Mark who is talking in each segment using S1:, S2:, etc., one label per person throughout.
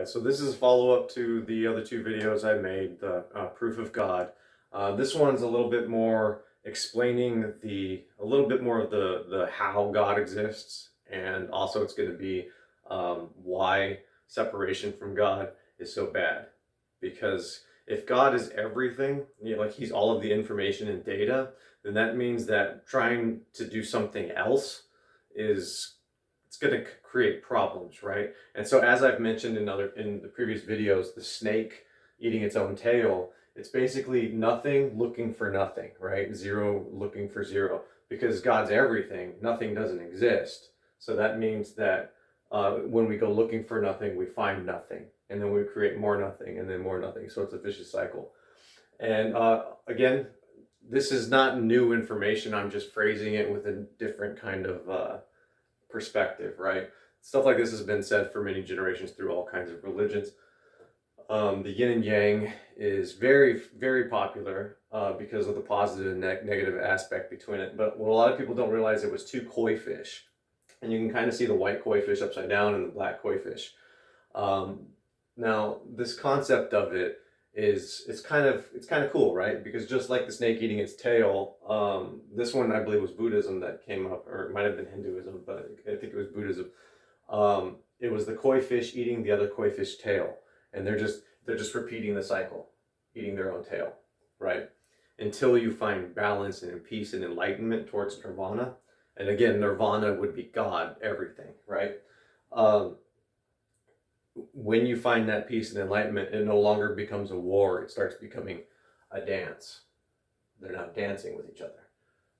S1: So this is a follow-up to the other two videos I made, the proof of God. This one's a little bit more explaining a little bit more of the how God exists, and also it's going to be why separation from God is so bad. Because if God is everything, like He's all of the information and data, then that means that trying to do something else it's going to create problems, right? And so, as I've mentioned in the previous videos, the snake eating its own tail, it's basically nothing looking for nothing, right? Zero looking for zero, because God's everything, nothing doesn't exist. So that means that when we go looking for nothing, we find nothing, and then we create more nothing, and then more nothing. So it's a vicious cycle. And again, this is not new information. I'm just phrasing it with a different kind of perspective, right? Stuff like this has been said for many generations through all kinds of religions. The yin and yang is very, very popular because of the positive and negative aspect between it. But what a lot of people don't realize, it was two koi fish. And you can kind of see the white koi fish upside down and the black koi fish. Now, this concept of it is it's kind of cool, right? Because just like the snake eating its tail, this one I believe was Buddhism that came up, or it might have been Hinduism, but I think it was Buddhism. It was the koi fish eating the other koi fish tail, and they're just repeating the cycle, eating their own tail, right? Until you find balance and peace and enlightenment towards nirvana. And again, nirvana would be God, everything, right? When you find that peace and enlightenment, it no longer becomes a war. It starts becoming a dance. They're not dancing with each other.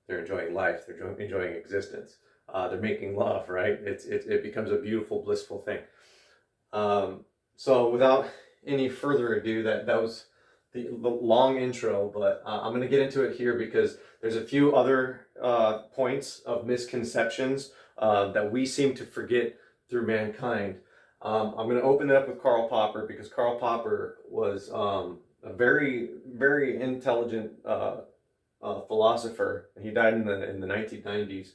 S1: They're enjoying life. They're enjoying existence. They're making love, right? It becomes a beautiful, blissful thing. So without any further ado, that was the long intro, but I'm going to get into it here because there's a few other points of misconceptions that we seem to forget through mankind. I'm going to open it up with Karl Popper, because Karl Popper was a very, very intelligent philosopher. He died in the 1990s.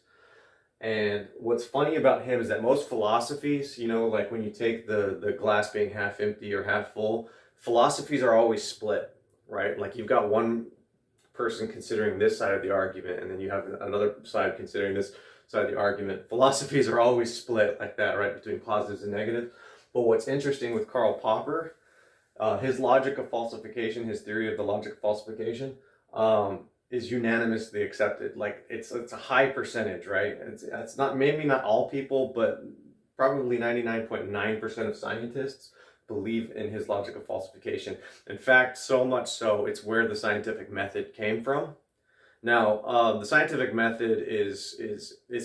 S1: And what's funny about him is that most philosophies, like when you take the glass being half empty or half full, philosophies are always split, right? Like you've got one person considering this side of the argument, and then you have another side considering this side of the argument. Philosophies are always split like that, right, between positives and negatives. But what's interesting with Karl Popper, his logic of falsification, his theory of the logic of falsification, is unanimously accepted. Like it's a high percentage, right? It's not, maybe not all people, but probably 99.9% of scientists believe in his logic of falsification. In fact, so much so, it's where the scientific method came from. Now, the scientific method is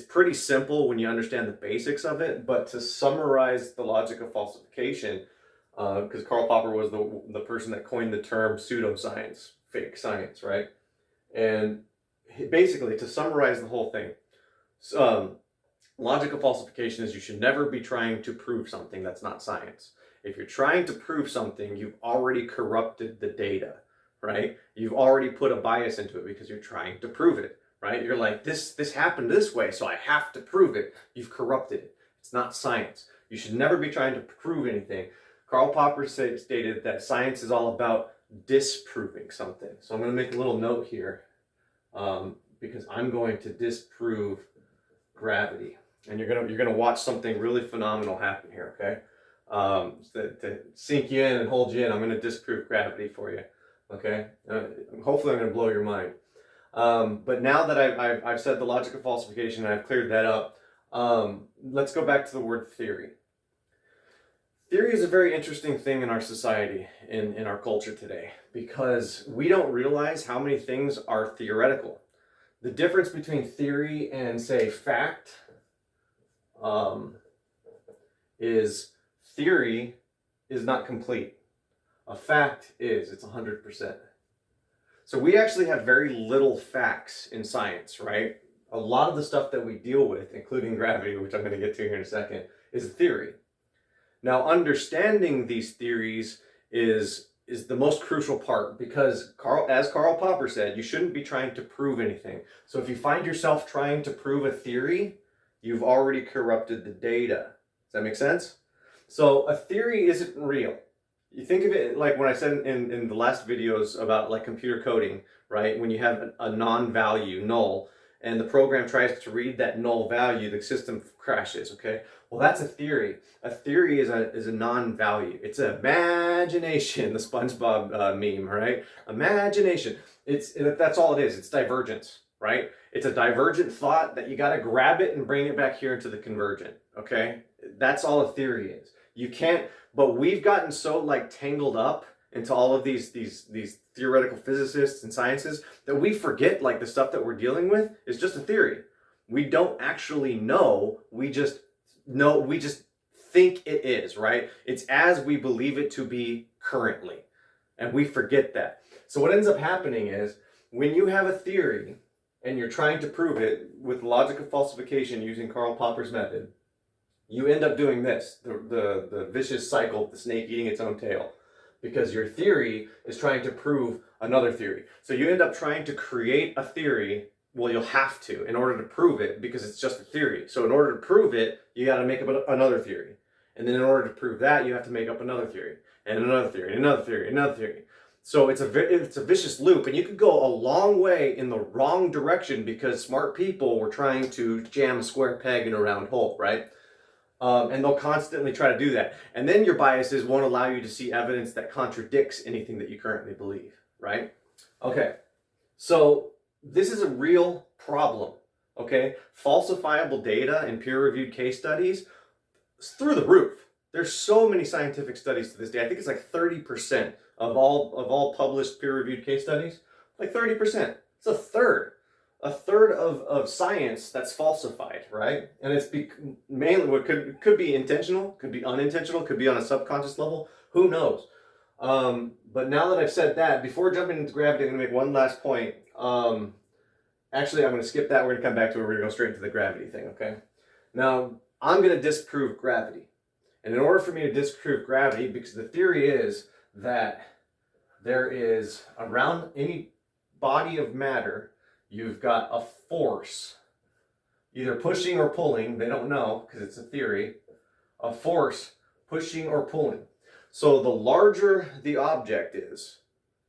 S1: pretty simple when you understand the basics of it, but to summarize the logic of falsification, because Karl Popper was the person that coined the term pseudoscience, fake science, right? And basically, to summarize the whole thing, logic of falsification is you should never be trying to prove something that's not science. If you're trying to prove something, you've already corrupted the data, right? You've already put a bias into it because you're trying to prove it, right? You're like, this happened this way, so I have to prove it. You've corrupted it. It's not science. You should never be trying to prove anything. Karl Popper stated that science is all about disproving something. So I'm going to make a little note here because I'm going to disprove gravity, and you're gonna watch something really phenomenal happen here. Okay, to sink you in and hold you in, I'm going to disprove gravity for you. Okay, hopefully I'm going to blow your mind. But now that I've said the logic of falsification and I've cleared that up, let's go back to the word theory. Theory is a very interesting thing in our society, in our culture today, because we don't realize how many things are theoretical. The difference between theory and, say, fact is theory is not complete. A fact is, it's 100%. So we actually have very little facts in science, right? A lot of the stuff that we deal with, including gravity, which I'm going to get to here in a second, is a theory. Now, understanding these theories is the most crucial part, because as Karl Popper said, you shouldn't be trying to prove anything. So if you find yourself trying to prove a theory, you've already corrupted the data. Does that make sense? So a theory isn't real. You think of it like when I said in the last videos about like computer coding, right? When you have a non-value, null, and the program tries to read that null value, the system crashes, okay? Well, that's a theory. A theory is a non-value. It's imagination, the SpongeBob meme, right? Imagination. That's all it is. It's divergence, right? It's a divergent thought that you got to grab it and bring it back here into the convergent, okay? That's all a theory is. You can't, but we've gotten so like tangled up into all of these theoretical physicists and sciences that we forget like the stuff that we're dealing with is just a theory. We don't actually know. We just think it is, right? It's as we believe it to be currently. And we forget that. So what ends up happening is when you have a theory and you're trying to prove it with logic of falsification using Karl Popper's method, you end up doing this, the vicious cycle of the snake eating its own tail, because your theory is trying to prove another theory. So you end up trying to create a theory. Well, you'll have to in order to prove it, because it's just a theory. So in order to prove it, you got to make up another theory. And then in order to prove that, you have to make up another theory, and another theory, and another theory, and another theory. So it's a vicious loop, and you could go a long way in the wrong direction because smart people were trying to jam a square peg in a round hole, right? And they'll constantly try to do that. And then your biases won't allow you to see evidence that contradicts anything that you currently believe, right? Okay, so this is a real problem, okay? Falsifiable data in peer-reviewed case studies is through the roof. There's so many scientific studies to this day. I think it's like 30% of all published peer-reviewed case studies. Like 30%. It's a third of science that's falsified, right? And it's mainly what could be intentional, could be unintentional, could be on a subconscious level. Who knows? But now that I've said that, before jumping into gravity, I'm going to make one last point. Actually, I'm going to skip that. We're going to come back to it. We're going to go straight into the gravity thing, okay? Now, I'm going to disprove gravity. And in order for me to disprove gravity, because the theory is that there is, around any body of matter, you've got a force, either pushing or pulling, they don't know because it's a theory, a force pushing or pulling. So the larger the object is,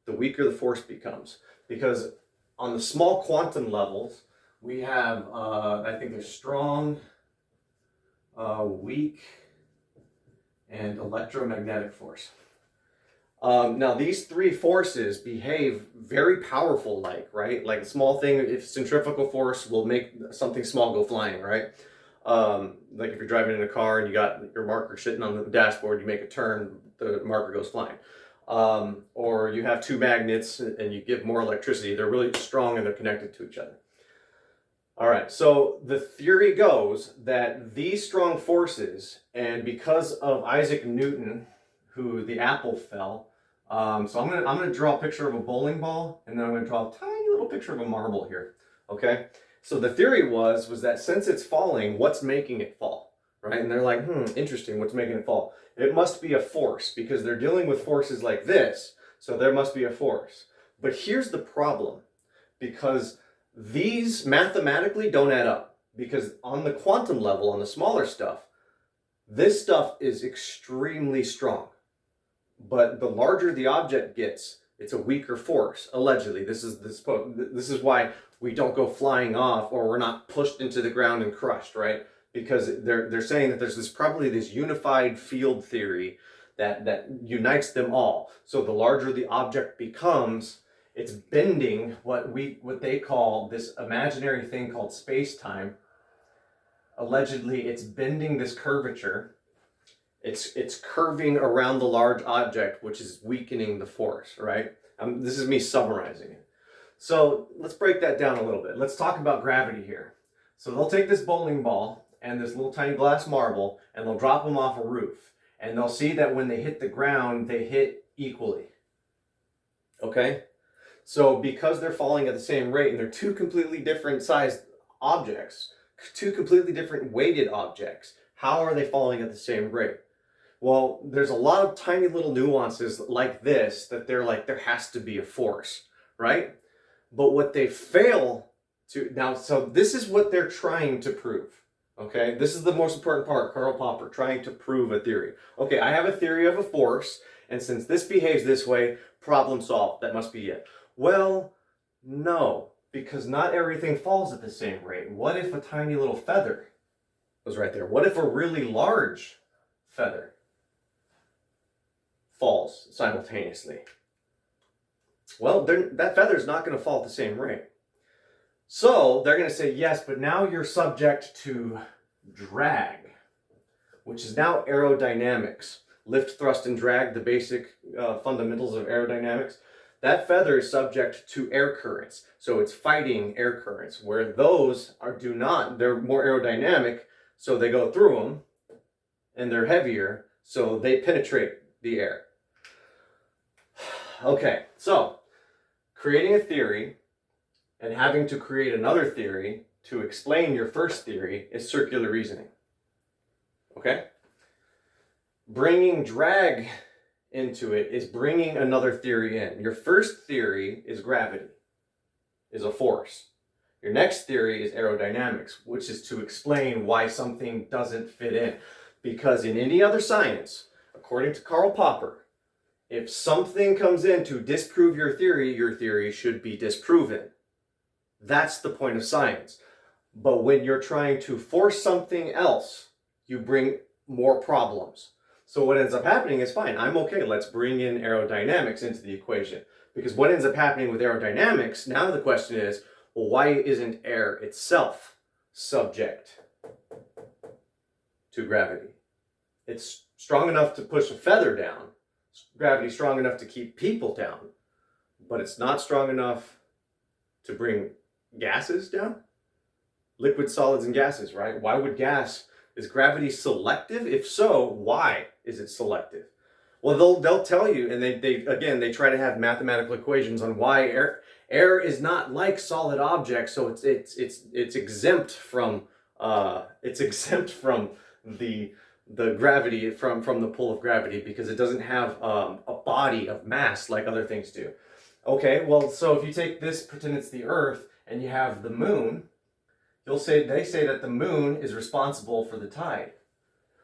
S1: the weaker the force becomes. Because on the small quantum levels, we have, I think there's strong, weak, and electromagnetic force. Now these three forces behave very powerful right? Like a small thing, if centrifugal force will make something small go flying, right? Like if you're driving in a car and you got your marker sitting on the dashboard, you make a turn, the marker goes flying. Or you have two magnets and you give more electricity, they're really strong and they're connected to each other. All right, so the theory goes that these strong forces, and because of Isaac Newton, who the apple fell, so I'm gonna draw a picture of a bowling ball, and then I'm gonna draw a tiny little picture of a marble here, okay? So the theory was that since it's falling, what's making it fall, right? And they're like, interesting, what's making it fall? It must be a force, because they're dealing with forces like this, so there must be a force. But here's the problem, because these mathematically don't add up, because on the quantum level, on the smaller stuff, this stuff is extremely strong. But the larger the object gets, it's a weaker force, allegedly. This is why we don't go flying off, or we're not pushed into the ground and crushed, right? Because they're saying that there's probably this unified field theory that unites them all. So the larger the object becomes, it's bending what they call this imaginary thing called space-time. Allegedly, it's bending this curvature. It's curving around the large object, which is weakening the force, right? This is me summarizing it. So let's break that down a little bit. Let's talk about gravity here. So they'll take this bowling ball and this little tiny glass marble, and they'll drop them off a roof. And they'll see that when they hit the ground, they hit equally. Okay? So because they're falling at the same rate, and they're two completely different sized objects, two completely different weighted objects, how are they falling at the same rate? Well, there's a lot of tiny little nuances like this that they're like, there has to be a force, right? But what they fail to, now, so this is what they're trying to prove, Okay, this is the most important part, Karl Popper, trying to prove a theory. Okay, I have a theory of a force, and since this behaves this way, problem solved. That must be it. Well, no, because not everything falls at the same rate. What if a tiny little feather was right there? What if a really large feather falls simultaneously? Well, that feather is not going to fall at the same rate. So they're going to say, yes, but now you're subject to drag, which is now aerodynamics. Lift, thrust, and drag, the basic fundamentals of aerodynamics. That feather is subject to air currents. So it's fighting air currents, where those do not. They're more aerodynamic, so they go through them, and they're heavier, so they penetrate the air. Okay, so creating a theory and having to create another theory to explain your first theory is circular reasoning. Okay? Bringing drag into it is bringing another theory in. Your first theory is gravity, is a force. Your next theory is aerodynamics, which is to explain why something doesn't fit in. Because in any other science, according to Karl Popper, if something comes in to disprove your theory should be disproven. That's the point of science. But when you're trying to force something else, you bring more problems. So what ends up happening is fine. I'm okay. Let's bring in aerodynamics into the equation. Because what ends up happening with aerodynamics, now the question is, well, why isn't air itself subject to gravity? It's strong enough to push a feather down. Gravity's strong enough to keep people down. But it's not strong enough to bring gases down? Liquids, solids, and gases, right? Why would gas, is gravity selective? If so, why is it selective? Well, they'll tell you, and they try to have mathematical equations on why air is not like solid objects, so it's exempt from the gravity from the pull of gravity because it doesn't have a body of mass like other things do. Okay, well, so if you take this, pretend it's the Earth, and you have the moon, they say that the moon is responsible for the tide,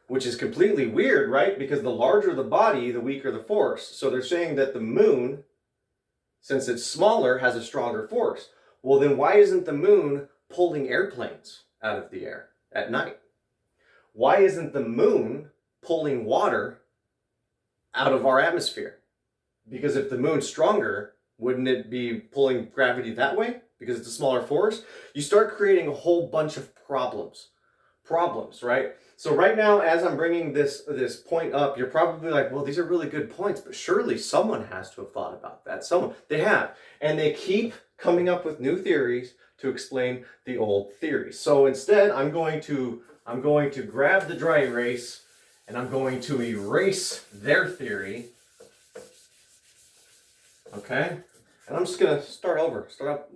S1: which is completely weird, right? Because the larger the body, the weaker the force. So they're saying that the moon, since it's smaller, has a stronger force. Well, then why isn't the moon pulling airplanes out of the air at night? Why isn't the moon pulling water out of our atmosphere? Because if the moon's stronger, wouldn't it be pulling gravity that way? Because it's a smaller force? You start creating a whole bunch of problems, right? So right now, as I'm bringing this point up, you're probably like, well, these are really good points, but surely someone has to have thought about that. They have. And they keep coming up with new theories to explain the old theories. So instead, I'm going to grab the dry erase and I'm going to erase their theory. Okay? And I'm just going to start out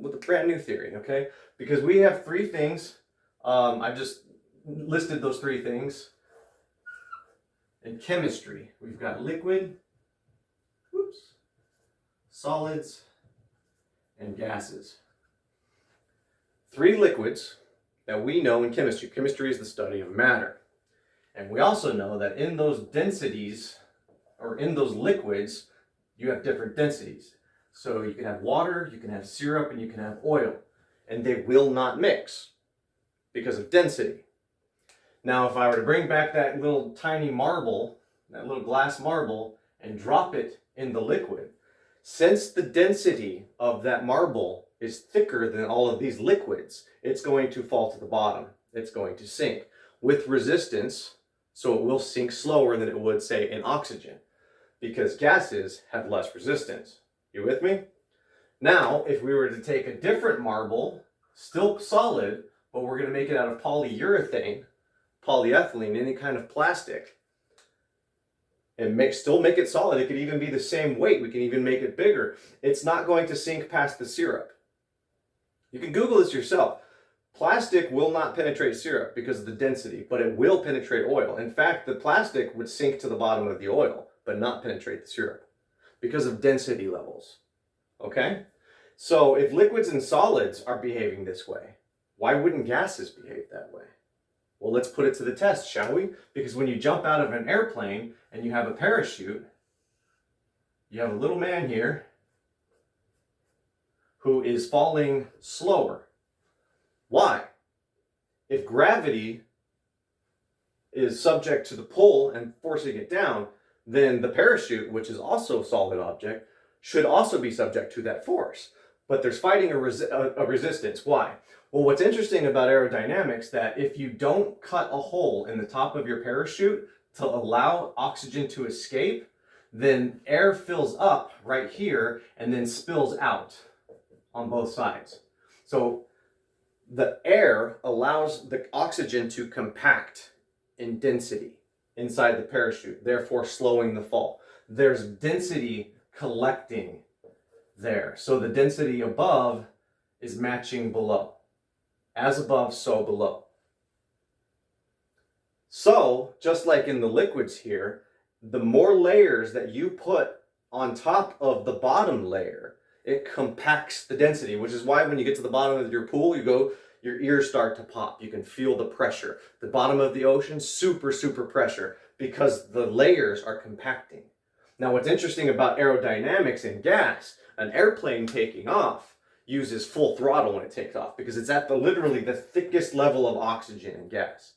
S1: with a brand new theory, okay? Because we have three things. I've just listed those three things. In chemistry, we've got liquid, solids, and gases. Three liquids that we know in chemistry. Chemistry is the study of matter. And we also know that in those densities, or in those liquids, you have different densities. So you can have water, you can have syrup, and you can have oil. And they will not mix because of density. Now, if I were to bring back that little tiny marble, that little glass marble, and drop it in the liquid, since the density of that marble is thicker than all of these liquids, it's going to fall to the bottom. It's going to sink with resistance, so it will sink slower than it would, say, in oxygen, because gases have less resistance. You with me? Now, if we were to take a different marble, still solid, but we're going to make it out of polyurethane, polyethylene, any kind of plastic, and still make it solid. It could even be the same weight. We can even make it bigger. It's not going to sink past the syrup. You can Google this yourself. Plastic will not penetrate syrup because of the density, but it will penetrate oil. In fact, the plastic would sink to the bottom of the oil, but not penetrate the syrup because of density levels. Okay? So if liquids and solids are behaving this way, why wouldn't gases behave that way? Well, let's put it to the test, shall we? Because when you jump out of an airplane and you have a parachute, you have a little man here who is falling slower. Why? If gravity is subject to the pull and forcing it down, then the parachute, which is also a solid object, should also be subject to that force. But there's fighting a resistance. Why? Well, what's interesting about aerodynamics, that if you don't cut a hole in the top of your parachute to allow oxygen to escape, then air fills up right here and then spills out on both sides. So the air allows the oxygen to compact in density inside the parachute, therefore slowing the fall. There's density collecting there. So the density above is matching below. As above, so below. So, just like in the liquids here, the more layers that you put on top of the bottom layer, it compacts the density, which is why when you get to the bottom of your pool, your ears start to pop. You can feel the pressure. The bottom of the ocean, super, super pressure, because the layers are compacting. Now, what's interesting about aerodynamics in gas, an airplane taking off uses full throttle when it takes off, because it's at literally the thickest level of oxygen in gas.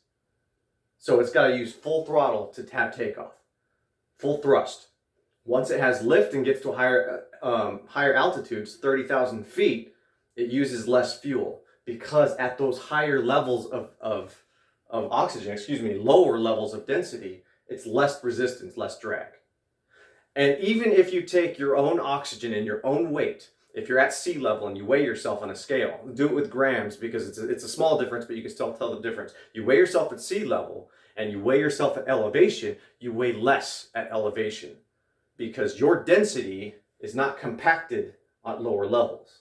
S1: So it's got to use full throttle to take off, full thrust. Once it has lift and gets to higher altitudes, 30,000 feet, it uses less fuel, because at those higher levels of oxygen, lower levels of density, it's less resistance, less drag. And even if you take your own oxygen and your own weight, if you're at sea level and you weigh yourself on a scale, do it with grams, because it's a small difference, but you can still tell the difference. You weigh yourself at sea level and you weigh yourself at elevation, you weigh less at elevation, because your density is not compacted at lower levels.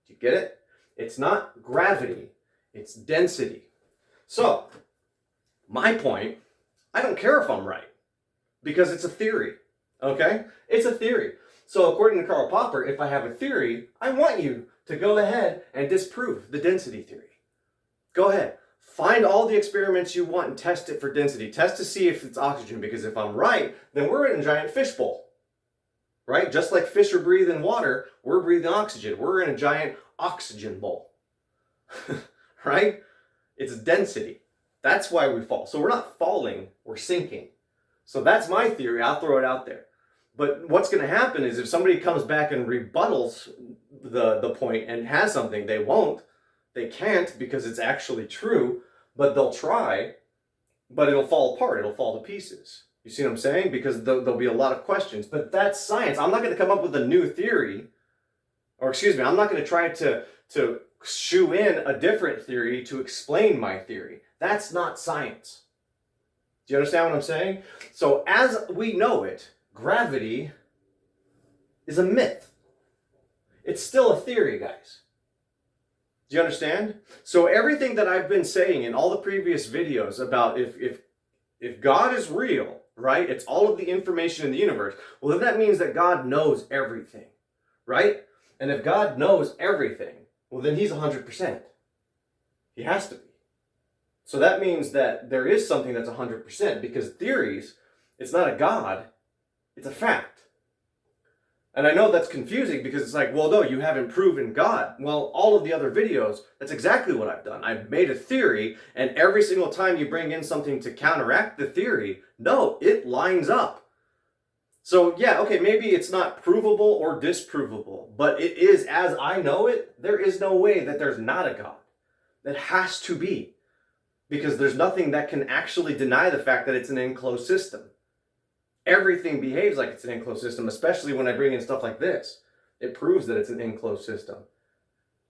S1: Do you get it? It's not gravity, it's density. So, my point, I don't care if I'm right, because it's a theory, okay? It's a theory. So according to Karl Popper, if I have a theory, I want you to go ahead and disprove the density theory. Go ahead. Find all the experiments you want and test it for density. Test to see if it's oxygen, because if I'm right, then we're in a giant fishbowl. Right? Just like fish are breathing water, we're breathing oxygen. We're in a giant oxygen bowl. Right? It's density. That's why we fall. So we're not falling, we're sinking. So that's my theory. I'll throw it out there. But what's going to happen is if somebody comes back and rebuttals the point and has something, they won't. They can't, because it's actually true, but they'll try, but it'll fall apart. It'll fall to pieces. You see what I'm saying? Because there'll be a lot of questions. But that's science. I'm not going to come up with a new theory. Or I'm not going to try to shoe in a different theory to explain my theory. That's not science. Do you understand what I'm saying? So as we know it, gravity is a myth. It's still a theory, guys. Do you understand? So everything that I've been saying in all the previous videos about if God is real, right? It's all of the information in the universe. Well, then that means that God knows everything, right? And if God knows everything, well, then he's 100%. He has to be. So that means that there is something that's 100%, because theories, it's not a God, it's a fact. And I know that's confusing, because it's like, well, no, you haven't proven God. Well, all of the other videos, that's exactly what I've done. I've made a theory, and every single time you bring in something to counteract the theory, no, it lines up. So yeah, okay, maybe it's not provable or disprovable, but it is as I know it. There is no way that there's not a God. That has to be. Because there's nothing that can actually deny the fact that it's an enclosed system. Everything behaves like it's an enclosed system, especially when I bring in stuff like this. It proves that it's an enclosed system.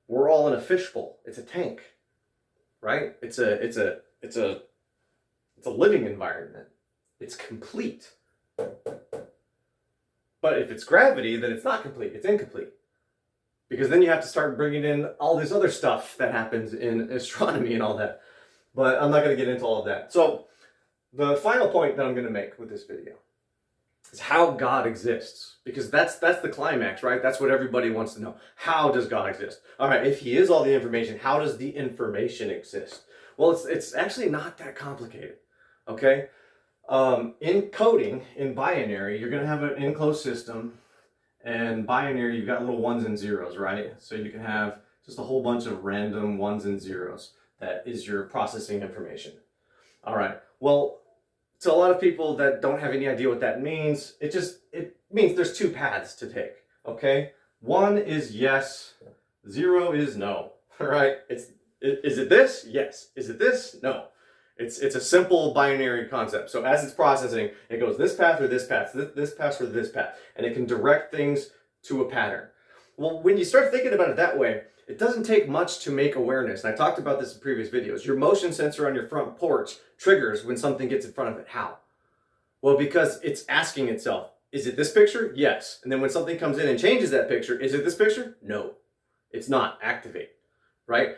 S1: We're all in a fishbowl. It's a tank, right? It's a living environment. It's complete. But if it's gravity, then it's not complete. It's incomplete. Because then you have to start bringing in all this other stuff that happens in astronomy and all that. But I'm not going to get into all of that. So the final point that I'm going to make with this video is how God exists. Because that's the climax, right? That's what everybody wants to know. How does God exist? All right, if he is all the information, how does the information exist? Well, it's actually not that complicated, okay? In coding, in binary, you're going to have an enclosed system, and binary, you've got little ones and zeros, right? So you can have just a whole bunch of random ones and zeros. That is your processing information. All right, well, to a lot of people that don't have any idea what that means, it means there's two paths to take, okay? One is yes, zero is no, all right? Is it this? Yes. Is it this? No. It's a simple binary concept. So as it's processing, it goes this path or this path, this path or this path, and it can direct things to a pattern. Well, when you start thinking about it that way, it doesn't take much to make awareness. And I talked about this in previous videos. Your motion sensor on your front porch triggers when something gets in front of it. How? Well, because it's asking itself, is it this picture? Yes. And then when something comes in and changes that picture, is it this picture? No, it's not. Activate, right?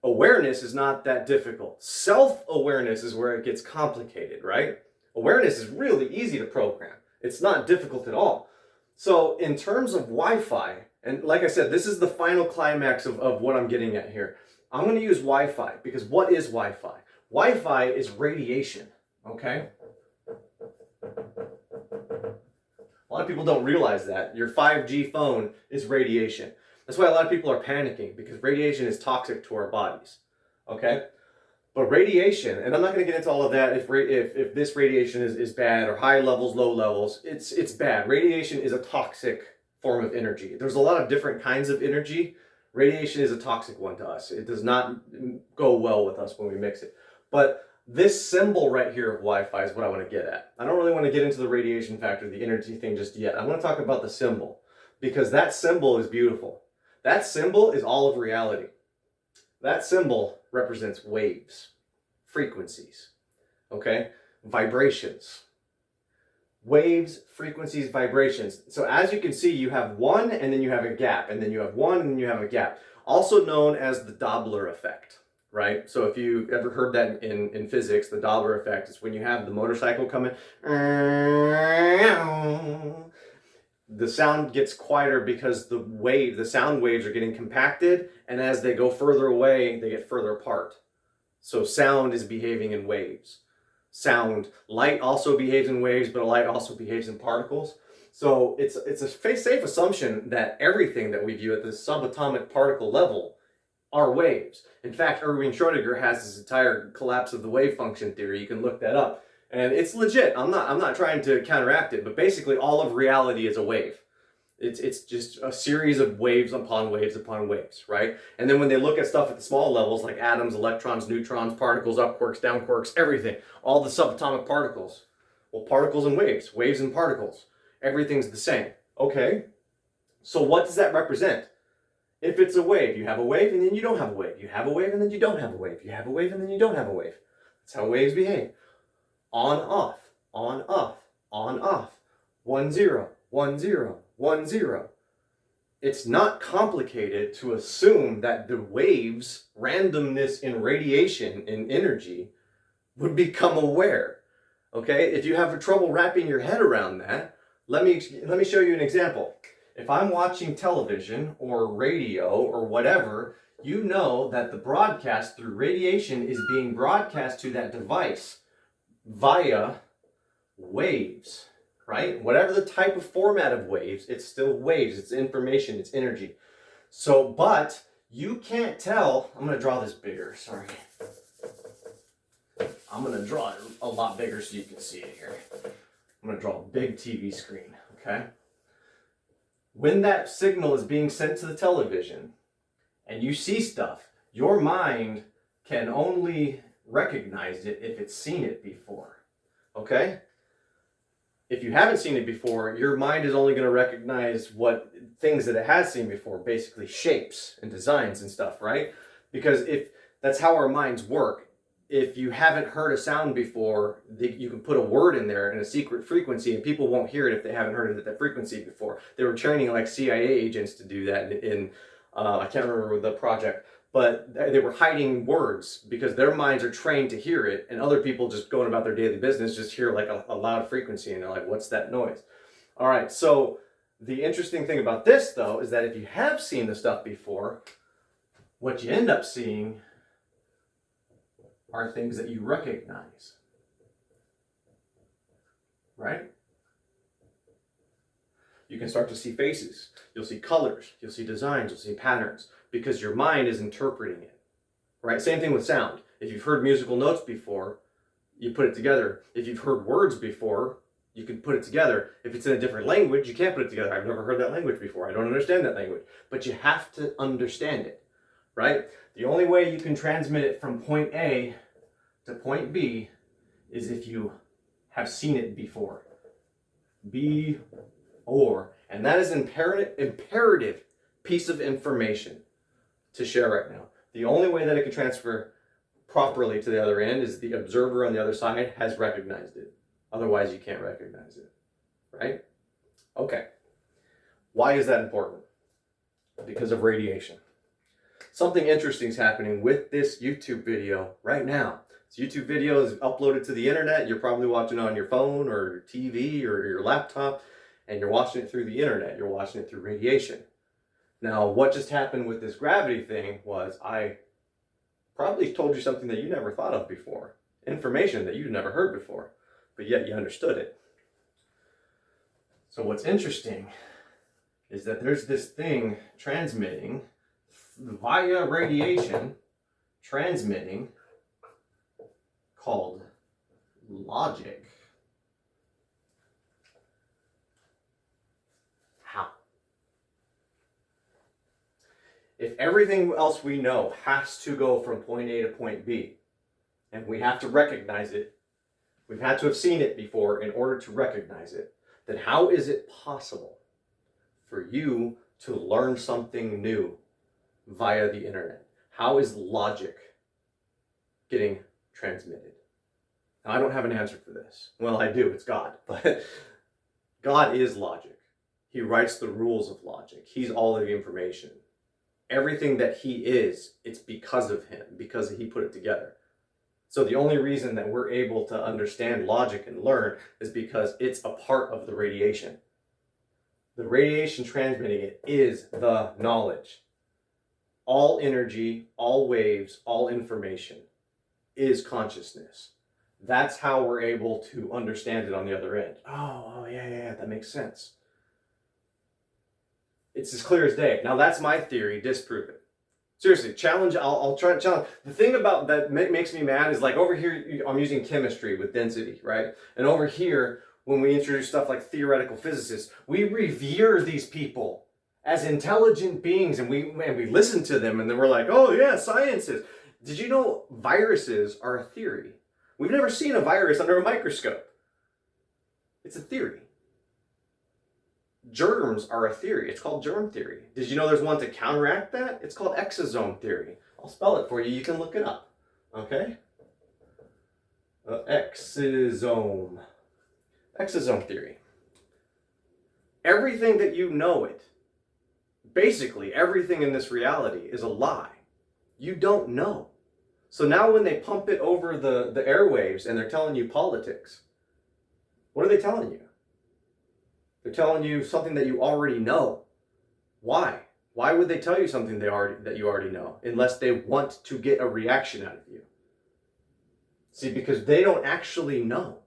S1: Awareness is not that difficult. Self-awareness is where it gets complicated, right? Awareness is really easy to program. It's not difficult at all. So in terms of Wi-Fi, and like I said, this is the final climax of what I'm getting at here. I'm going to use Wi-Fi because what is Wi-Fi? Wi-Fi is radiation, okay? A lot of people don't realize that. Your 5G phone is radiation. That's why a lot of people are panicking, because radiation is toxic to our bodies, okay? But radiation, and I'm not going to get into all of that if this radiation is bad or high levels, low levels, it's bad. Radiation is a toxic form of energy. There's a lot of different kinds of energy. Radiation is a toxic one to us. It does not go well with us when we mix it. But this symbol right here of Wi-Fi is what I want to get at. I don't really want to get into the radiation factor, the energy thing just yet. I want to talk about the symbol, because that symbol is beautiful. That symbol is all of reality. That symbol represents waves, frequencies, okay? Vibrations. Waves, frequencies, vibrations. So as you can see, you have one and then you have a gap, and then you have one and then you have a gap. Also known as the Doppler effect, right? So if you ever heard that in physics, the Doppler effect is when you have the motorcycle coming, the sound gets quieter because the sound waves are getting compacted, and as they go further away, they get further apart. So sound is behaving in waves. Light also behaves in waves, but light also behaves in particles. So it's a safe assumption that everything that we view at the subatomic particle level are waves. In fact, Erwin Schrödinger has this entire collapse of the wave function theory. You can look that up. And it's legit. I'm not trying to counteract it, but basically all of reality is a wave. It's just a series of waves upon waves upon waves, right? And then when they look at stuff at the small levels, like atoms, electrons, neutrons, particles, up quarks, down quarks, everything, all the subatomic particles. Well, particles and waves and particles, everything's the same. Okay, so what does that represent? If it's a wave, you have a wave and then you don't have a wave. You have a wave and then you don't have a wave. You have a wave and then you don't have a wave. That's how waves behave. On, off, on, off, on, off. 1, 0, 1, 0, 1, 0. It's not complicated to assume that the waves, randomness in radiation, in energy, would become aware. Okay? If you have trouble wrapping your head around that, let me show you an example. If I'm watching television or radio or whatever, you know that the broadcast through radiation is being broadcast to that device via waves, right? Whatever the type of format of waves, it's still waves, it's information, it's energy. So, but you can't tell, I'm going to draw this bigger, sorry. I'm going to draw it a lot bigger so you can see it here. I'm going to draw a big TV screen, okay? When that signal is being sent to the television and you see stuff, your mind can only recognize it if it's seen it before, okay? If you haven't seen it before, your mind is only going to recognize what things that it has seen before, basically shapes and designs and stuff, right? Because if that's how our minds work, if you haven't heard a sound before, you can put a word in there in a secret frequency and people won't hear it if they haven't heard it at that frequency before. They were training like CIA agents to do that in I can't remember the project, but they were hiding words because their minds are trained to hear it, and other people just going about their daily business just hear like a loud frequency and they're like, what's that noise? All right, so the interesting thing about this though is that if you have seen the stuff before, what you end up seeing are things that you recognize. Right? You can start to see faces. You'll see colors. You'll see designs. You'll see patterns because your mind is interpreting it. Right? Same thing with sound. If you've heard musical notes before, you put it together. If you've heard words before, you can put it together. If it's in a different language, you can't put it together. I've never heard that language before. I don't understand that language. But you have to understand it. Right? The only way you can transmit it from point A to point B is if you have seen it before. And that is an imperative piece of information to share right now. The only way that it can transfer properly to the other end is the observer on the other side has recognized it. Otherwise, you can't recognize it. Right? Okay. Why is that important? Because of radiation. Something interesting is happening with this YouTube video right now. This YouTube video is uploaded to the internet. You're probably watching it on your phone or your TV or your laptop, and you're watching it through the internet. You're watching it through radiation. Now, what just happened with this gravity thing was I probably told you something that you never thought of before, information that you'd never heard before, but yet you understood it. So what's interesting is that there's this thing transmitting via radiation, transmitting, called logic. How? If everything else we know has to go from point A to point B, and we have to recognize it, we've had to have seen it before in order to recognize it, then how is it possible for you to learn something new via the internet? How is logic getting transmitted? Now, I don't have an answer for this. Well, I do, it's God. But God is logic. He writes the rules of logic. He's all of the information. Everything that he is, it's because of him, because he put it together. So the only reason that we're able to understand logic and learn is because it's a part of the radiation. The radiation transmitting it is the knowledge. All energy, all waves, all information is consciousness. That's how we're able to understand it on the other end. Oh, yeah, that makes sense. It's as clear as day. Now that's my theory, disprove it. Seriously, challenge, I'll try to challenge. The thing about that makes me mad is like over here, I'm using chemistry with density, right? And over here, when we introduce stuff like theoretical physicists, we revere these people as intelligent beings and we listen to them and then we're like, oh yeah, science is. Did you know viruses are a theory? We've never seen a virus under a microscope. It's a theory. Germs are a theory. It's called germ theory. Did you know there's one to counteract that? It's called exosome theory. I'll spell it for you. You can look it up. Okay? Exosome theory. Everything that you know it, basically everything in this reality is a lie. You don't know. So now when they pump it over the airwaves and they're telling you politics, what are they telling you? They're telling you something that you already know. Why? Why would they tell you something that you already know? Unless they want to get a reaction out of you. See, because they don't actually know.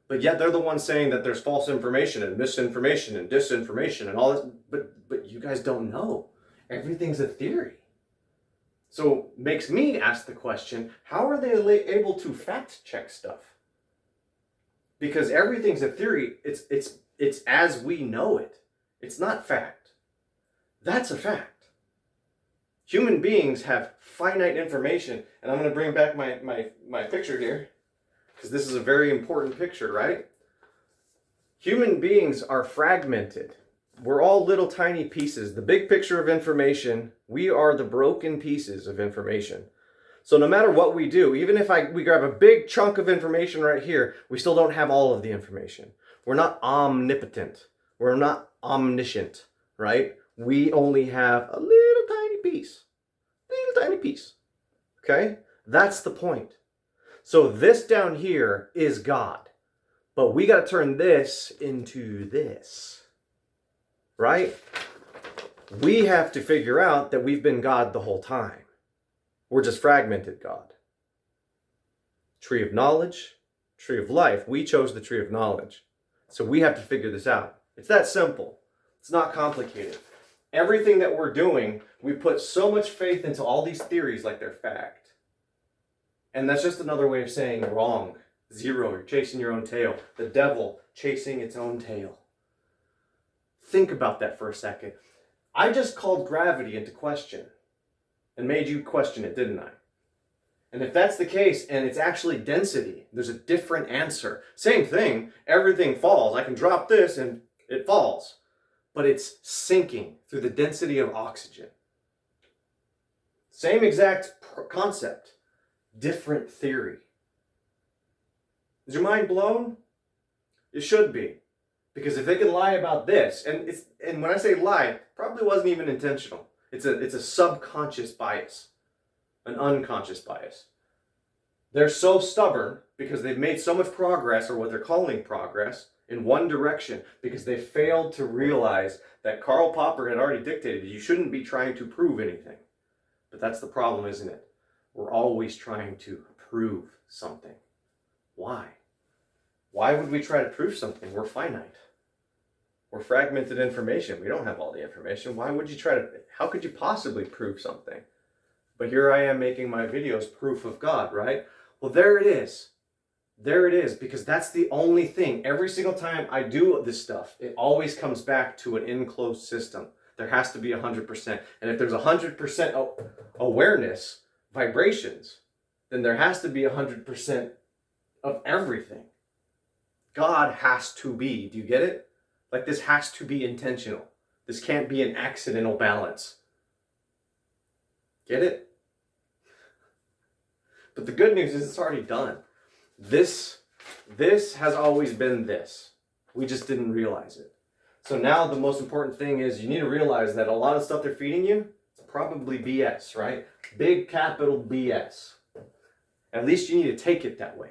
S1: But yet they're the ones saying that there's false information and misinformation and disinformation and all this. But you guys don't know. Everything's a theory. So makes me ask the question, how are they able to fact check stuff? Because everything's a theory. It's as we know it. It's not fact. That's a fact. Human beings have finite information, and I'm going to bring back my picture here, because this is a very important picture, right? Human beings are fragmented. We're all little tiny pieces. The big picture of information, we are the broken pieces of information. So no matter what we do, even if we grab a big chunk of information right here, we still don't have all of the information. We're not omnipotent. We're not omniscient, right? We only have a little tiny piece. Little tiny piece. Okay? That's the point. So this down here is God. But we got to turn this into this. Right? We have to figure out that we've been God the whole time. We're just fragmented God. Tree of knowledge, tree of life. We chose the tree of knowledge. So we have to figure this out. It's that simple. It's not complicated. Everything that we're doing, we put so much faith into all these theories like they're fact. And that's just another way of saying wrong. Zero, you're chasing your own tail. The devil chasing its own tail. Think about that for a second. I just called gravity into question and made you question it, didn't I? And if that's the case, and it's actually density, there's a different answer. Same thing, everything falls. I can drop this and it falls. But it's sinking through the density of oxygen. Same exact concept, different theory. Is your mind blown? It should be. Because if they can lie about this, and when I say lie, it probably wasn't even intentional. It's a subconscious bias, an unconscious bias. They're so stubborn because they've made so much progress, or what they're calling progress, in one direction, because they failed to realize that Karl Popper had already dictated you shouldn't be trying to prove anything. But that's the problem, isn't it? We're always trying to prove something. Why? Why would we try to prove something? We're finite. We're fragmented information. We don't have all the information. Why would you try to, how could you possibly prove something? But here I am making my videos proof of God, right? Well, there it is. There it is, because that's the only thing. Every single time I do this stuff, it always comes back to an enclosed system. There has to be 100%. And if there's 100% awareness, vibrations, then there has to be 100% of everything. God has to be. Do you get it? Like, this has to be intentional. This can't be an accidental balance. Get it? But the good news is it's already done. This has always been this. We just didn't realize it. So now the most important thing is you need to realize that a lot of stuff they're feeding you, it's probably BS, right? Big capital BS. At least you need to take it that way.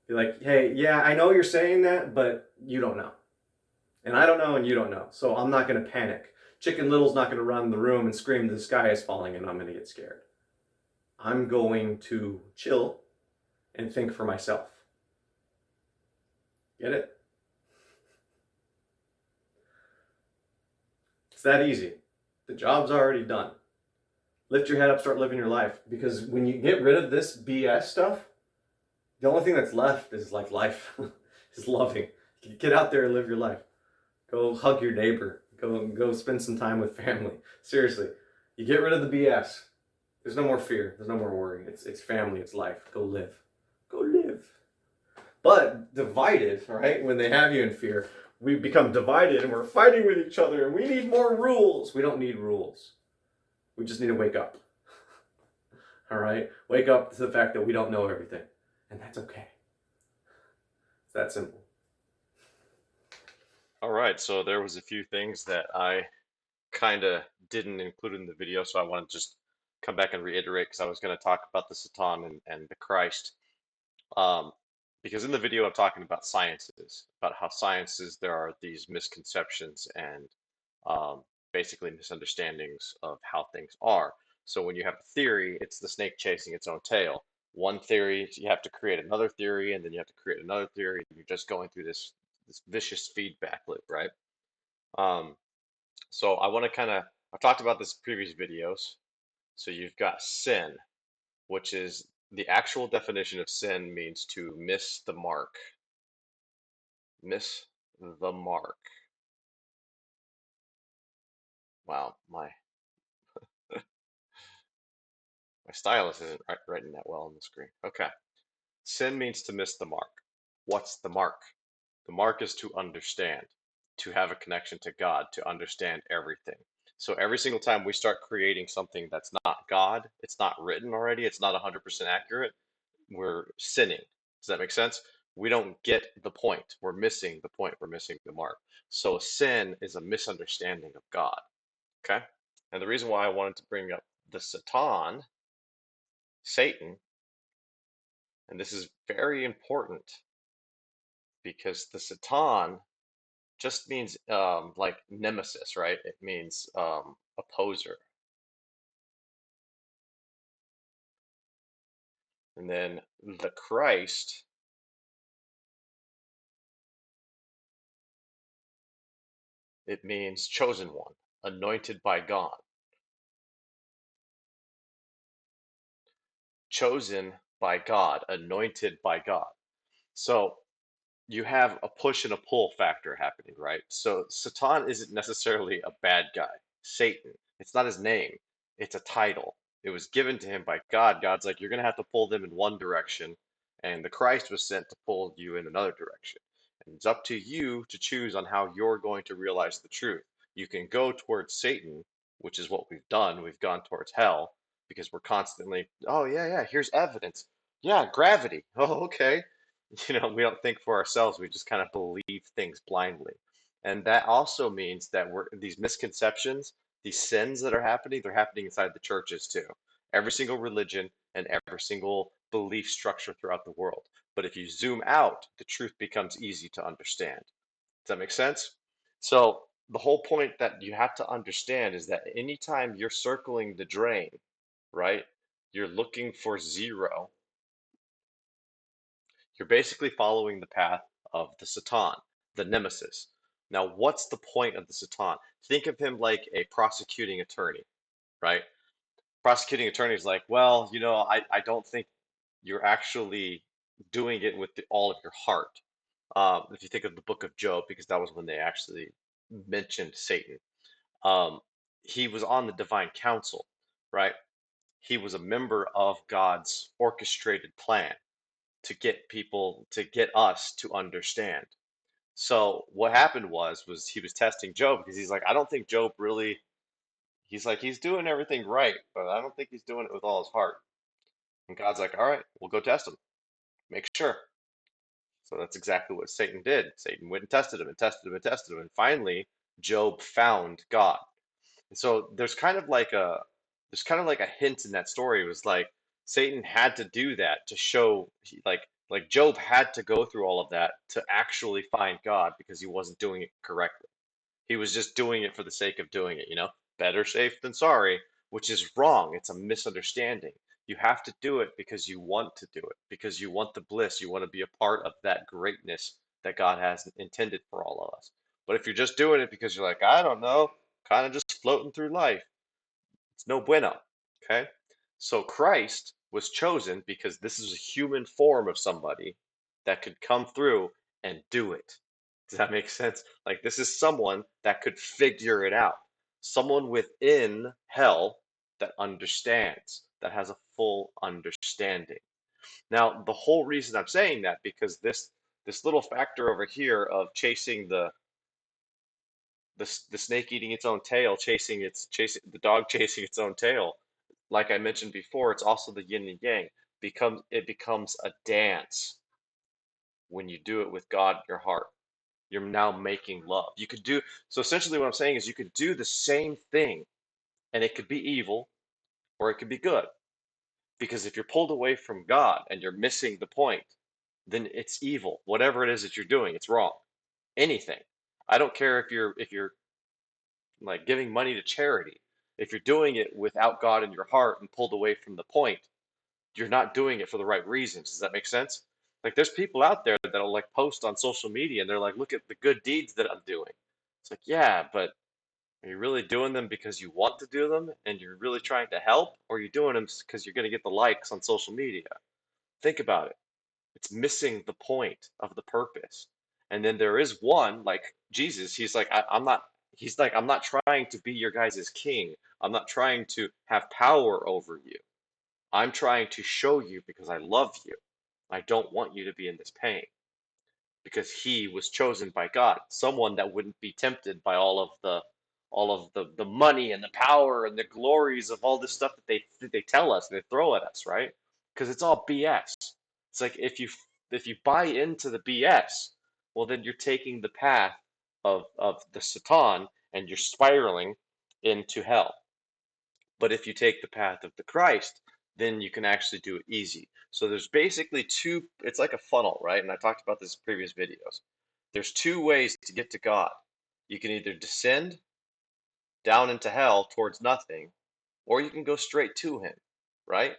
S1: Be like, hey, yeah, I know you're saying that, but you don't know. And I don't know and you don't know. So I'm not going to panic. Chicken Little's not going to run in the room and scream the sky is falling and I'm going to get scared. I'm going to chill and think for myself. Get it? It's that easy. The job's already done. Lift your head up, start living your life. Because when you get rid of this BS stuff, the only thing that's left is like life, is loving. Get out there and live your life. Go hug your neighbor. Go spend some time with family. Seriously, you get rid of the BS. There's no more fear. There's no more worry. It's family. It's life. Go live. Go live. But divided, right? When they have you in fear, we become divided and we're fighting with each other and we need more rules. We don't need rules. We just need to wake up. All right? Wake up to the fact that we don't know everything. And that's okay. It's that simple.
S2: All right, so there was a few things that I kind of didn't include in the video, so I want to just come back and reiterate because I was going to talk about the Satan and the Christ. Um, because in the video I'm talking about sciences, about how sciences there are these misconceptions and basically misunderstandings of how things are. So when you have a theory, it's the snake chasing its own tail. One theory, you have to create another theory, and then you have to create another theory. And you're just going through this vicious feedback loop, right? Um, so I want to I've talked about this in previous videos. So you've got sin, which is the actual definition of sin means to miss the mark. Miss the mark. Wow, my stylus isn't writing that well on the screen. Okay. Sin means to miss the mark. What's the mark? The mark is to understand, to have a connection to God, to understand everything. So every single time we start creating something that's not God, it's not written already, it's not 100% accurate, we're sinning. Does that make sense? We don't get the point. We're missing the point. We're missing the mark. So sin is a misunderstanding of God. Okay? And the reason why I wanted to bring up the Satan, and this is very important because the Satan just means like nemesis, right? It means opposer. And then the Christ, it means chosen one, anointed by God, chosen by God, anointed by God. So you have a push and a pull factor happening, right? So Satan isn't necessarily a bad guy. Satan, it's not his name, it's a title. It was given to him by God. God's like, you're going to have to pull them in one direction, and the Christ was sent to pull you in another direction. And it's up to you to choose on how you're going to realize the truth. You can go towards Satan, which is what we've done. We've gone towards hell because we're constantly, oh, yeah, yeah, here's evidence. Yeah, gravity. Oh, okay. We don't think for ourselves. We just kind of believe things blindly. And that also means that these misconceptions, these sins that are happening, they're happening inside the churches too. Every single religion and every single belief structure throughout the world. But if you zoom out, the truth becomes easy to understand. Does that make sense? So the whole point that you have to understand is that anytime you're circling the drain, right, you're looking for zero. You're basically following the path of the Satan, the nemesis. Now, what's the point of the Satan? Think of him like a prosecuting attorney, right? Prosecuting attorney is like, well, I don't think you're actually doing it with all of your heart. If you think of the book of Job, because that was when they actually mentioned Satan. Um, he was on the divine council, right? He was a member of God's orchestrated plan to get people to get us to understand. So what happened was he was testing Job because he's like, I don't think Job really he's like he's doing everything right, but I don't think he's doing it with all his heart. And God's like, all right, we'll go test him. Make sure. So that's exactly what Satan did. Satan went and tested him and tested him and tested him. And finally, Job found God. And so there's kind of like a hint in that story. It was like Satan had to do that to show like Job had to go through all of that to actually find God because he wasn't doing it correctly. He was just doing it for the sake of doing it. Better safe than sorry, which is wrong. It's a misunderstanding. You have to do it because you want to do it, because you want the bliss. You want to be a part of that greatness that God has intended for all of us. But if you're just doing it because you're like, I don't know, kind of just floating through life, it's no bueno. Okay? So Christ was chosen because this is a human form of somebody that could come through and do it. Does that make sense? Like, this is someone that could figure it out. Someone within hell that understands, that has a full understanding. Now, the whole reason I'm saying that because this little factor over here of chasing the snake eating its own tail, chasing the dog chasing its own tail. Like I mentioned before, it's also the yin and yang. It becomes a dance when you do it with God in your heart. You're now making love. You could do so essentially what I'm saying is you could do the same thing and it could be evil or it could be good. Because if you're pulled away from God and you're missing the point, then it's evil. Whatever it is that you're doing, it's wrong. Anything. I don't care if you're like giving money to charity. If you're doing it without God in your heart and pulled away from the point, you're not doing it for the right reasons. Does that make sense? Like there's people out there that'll like post on social media and they're like, look at the good deeds that I'm doing. It's like, yeah, but are you really doing them because you want to do them and you're really trying to help, or are you doing them because you're going to get the likes on social media? Think about it. It's missing the point of the purpose. And then there is one like Jesus. I'm not trying to be your guys' king. I'm not trying to have power over you. I'm trying to show you because I love you. I don't want you to be in this pain because he was chosen by God, someone that wouldn't be tempted by all of the money and the power and the glories of all this stuff that they tell us and they throw at us, right? Because it's all BS. It's like if you buy into the BS, well then you're taking the path of the Satan and you're spiraling into hell. But if you take the path of the Christ, then you can actually do it easy. So there's basically it's like a funnel, right? And I talked about this in previous videos. There's two ways to get to God. You can either descend down into hell towards nothing, or you can go straight to him, right?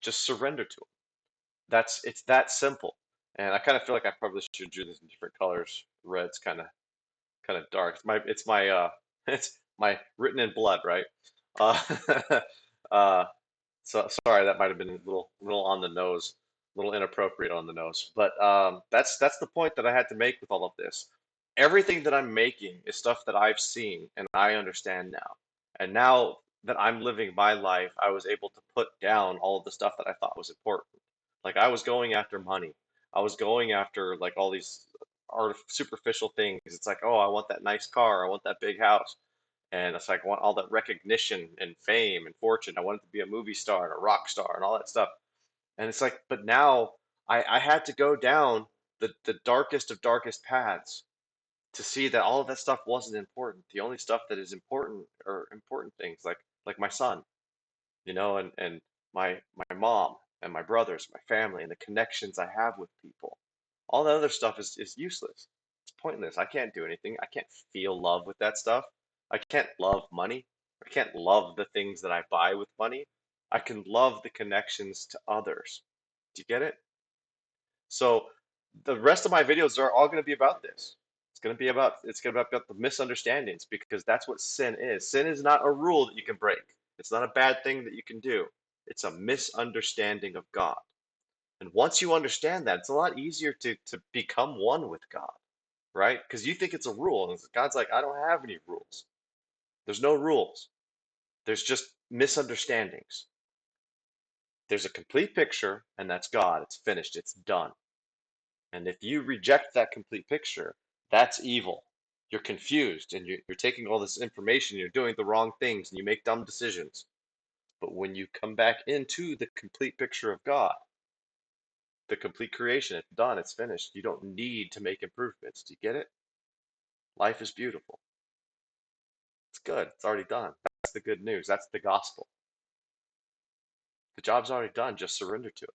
S2: Just surrender to them. It's that simple. And I kind of feel like I probably should have drew this in different colors. Red's kind of dark. It's my written in blood, right? Uh, uh, so sorry, that might have been a little on the nose, a little inappropriate on the nose. But that's the point that I had to make with all of this. Everything that I'm making is stuff that I've seen and I understand now. And now that I'm living my life, I was able to put down all of the stuff that I thought was important. Like I was going after money. I was going after like all these art superficial things. It's like, oh, I want that nice car. I want that big house. And it's like I want all that recognition and fame and fortune. I wanted to be a movie star and a rock star and all that stuff. And it's like, but now I had to go down the darkest of darkest paths to see that all of that stuff wasn't important. The only stuff that is important are important things like my son, and my mom and my brothers, my family, and the connections I have with people. All that other stuff is useless. It's pointless. I can't do anything. I can't feel love with that stuff. I can't love money. I can't love the things that I buy with money. I can love the connections to others. Do you get it? So the rest of my videos are all going to be about this. It's going to be about the misunderstandings because that's what sin is. Sin is not a rule that you can break. It's not a bad thing that you can do. It's a misunderstanding of God. And once you understand that, it's a lot easier to become one with God, right? Because you think it's a rule, and God's like, I don't have any rules. There's no rules. There's just misunderstandings. There's a complete picture, and that's God. It's finished. It's done. And if you reject that complete picture, that's evil. You're confused and you're taking all this information, you're doing the wrong things, and you make dumb decisions. But when you come back into the complete picture of God, the complete creation, it's done, it's finished. You don't need to make improvements. Do you get it? Life is beautiful. It's good. It's already done. That's the good news. That's the gospel. The job's already done. Just surrender to it.